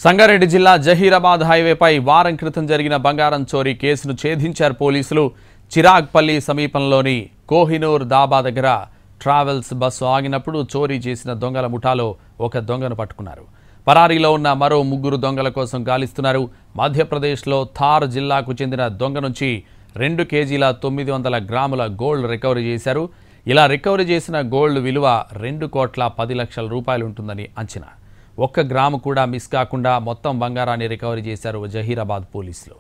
సంగారెడ్డి జిల్లా జహీరాబాద్ హైవేపై వారం క్రితం జరిగిన బంగారం చోరీ కేసును ఛేదించారు పోలీసులు. చిరాగ్పల్లి సమీపంలోని కోహినూర్ దాబా దగ్గర ట్రావెల్స్ బస్సు ఆగినప్పుడు చోరీ చేసిన దొంగల ముఠాలో ఒక దొంగను పట్టుకున్నారు. పరారీలో ఉన్న మరో 3 దొంగల కోసం గాలిస్తున్నారు. మధ్యప్రదేశ్లో థార్ జిల్లాకు చెందిన దొంగ నుంచి 2 కేజీల 900 గ్రాముల గోల్డ్ రికవరీ చేశారు. ఇలా రికవరీ చేసిన గోల్డ్ విలువ 2,10,00,000 రూపాయలు ఉంటుందని అంచనా. 1 గ్రాము కూడా మిస్ కాకుండా మొత్తం బంగారాన్ని రికవరీ చేశారు జహీరాబాద్ పోలీసులు.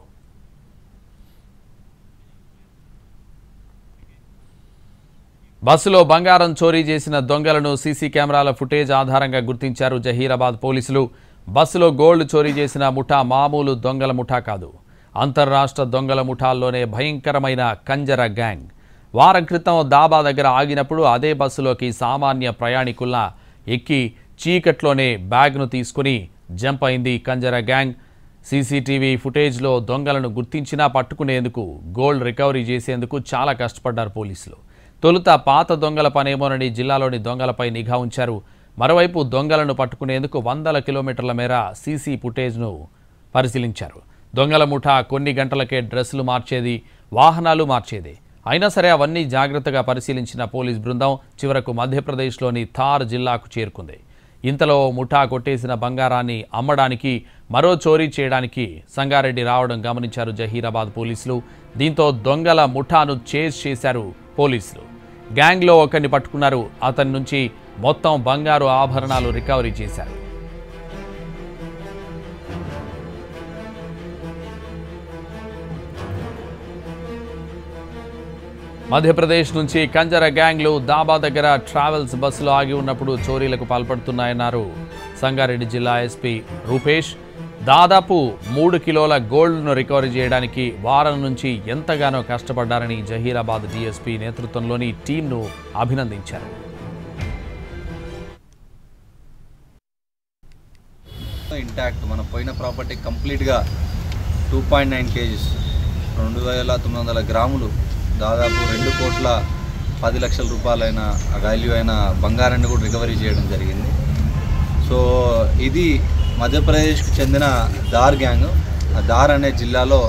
బస్సులో బంగారం చోరీ చేసిన దొంగలను సీసీ కెమెరాల ఫుటేజ్ ఆధారంగా గుర్తించారు జహీరాబాద్ పోలీసులు. బస్సులో గోల్డ్ చోరీ చేసిన ముఠా మామూలు దొంగల ముఠా కాదు, అంతర్రాష్ట్ర దొంగల ముఠాల్లోనే భయంకరమైన కంజర గ్యాంగ్. వారం క్రితం దాబా దగ్గర ఆగినప్పుడు అదే బస్సులోకి సామాన్య ప్రయాణికుల్లా ఎక్కి చీకట్లోనే బ్యాగ్ను తీసుకుని జంప్ అయింది కంజర గ్యాంగ్. సీసీటీవీ ఫుటేజ్లో దొంగలను గుర్తించినా పట్టుకునేందుకు, గోల్డ్ రికవరీ చేసేందుకు చాలా కష్టపడ్డారు పోలీసులు. తొలుత పాత దొంగల పనేమోనని జిల్లాలోని దొంగలపై నిఘా ఉంచారు. మరోవైపు దొంగలను పట్టుకునేందుకు 100 కిలోమీటర్ల మేర సీసీ ఫుటేజ్ను పరిశీలించారు. దొంగల ముఠా కొన్ని గంటలకే డ్రెస్సులు మార్చేది, వాహనాలు మార్చేది. అయినా సరే అవన్నీ జాగ్రత్తగా పరిశీలించిన పోలీస్ బృందం చివరకు మధ్యప్రదేశ్లోని థార్ జిల్లాకు చేరుకుంది. ఇంతలో ముఠా కొట్టేసిన బంగారాన్ని అమ్మడానికి, మరో చోరీ చేయడానికి సంగారెడ్డి రావడం గమనించారు జహీరాబాద్ పోలీసులు. దీంతో దొంగల ముఠాను చేజ్ చేశారు పోలీసులు. గ్యాంగ్లో ఒకరిని పట్టుకున్నారు. అతని నుంచి మొత్తం బంగారు ఆభరణాలు రికవరీ చేశారు. మధ్యప్రదేశ్ నుంచి కంజర గ్యాంగ్లు దాబా దగ్గర ట్రావెల్స్ బస్సులో ఆగి ఉన్నప్పుడు చోరీలకు పాల్పడుతున్నాయన్నారు సంగారెడ్డి జిల్లా ఎస్పీ రూపేష్. దాదాపు 3 కిలోల గోల్డ్ను రికవరీ చేయడానికి వారం నుంచి ఎంతగానో కష్టపడ్డారని జహీరాబాద్ డీఎస్పీ నేతృత్వంలోని టీంను అభినందించారు. ఇంటాక్ట్ మన పోయిన ప్రాపర్టీ కంప్లీట్గా 2.9 కేజీస్ 2,900 గ్రాములు దాదాపు 2,10,00,000 రూపాయలైన వాల్యూ అయిన బంగారాన్ని కూడా రికవరీ చేయడం జరిగింది. సో ఇది మధ్యప్రదేశ్కి చెందిన దార్ గ్యాంగ్. ఆ దార్ అనే జిల్లాలో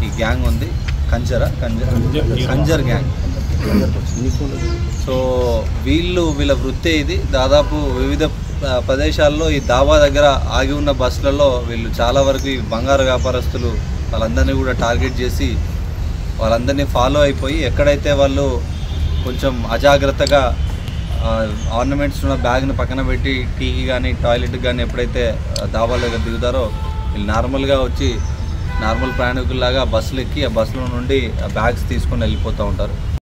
ఈ గ్యాంగ్ ఉంది, కంజర్ గ్యాంగ్. సో వీళ్ళ వృత్తే ఇది. దాదాపు వివిధ ప్రదేశాల్లో ఈ దాబా దగ్గర ఆగి ఉన్న బస్సులలో వీళ్ళు చాలా వరకు ఈ బంగారు వ్యాపారస్తులు వాళ్ళందరినీ కూడా టార్గెట్ చేసి వాళ్ళందరినీ ఫాలో అయిపోయి ఎక్కడైతే వాళ్ళు కొంచెం అజాగ్రత్తగా ఆర్నమెంట్స్ ఉన్న బ్యాగ్ని పక్కన పెట్టి టీకి కానీ టాయిలెట్కి కానీ ఎప్పుడైతే దాబా దగ్గర దిగుతారో వీళ్ళు నార్మల్గా వచ్చి నార్మల్ ప్రయాణికుల్లాగా బస్సులు ఎక్కి ఆ బస్సులో నుండి బ్యాగ్స్ తీసుకొని వెళ్ళిపోతూ ఉంటారు.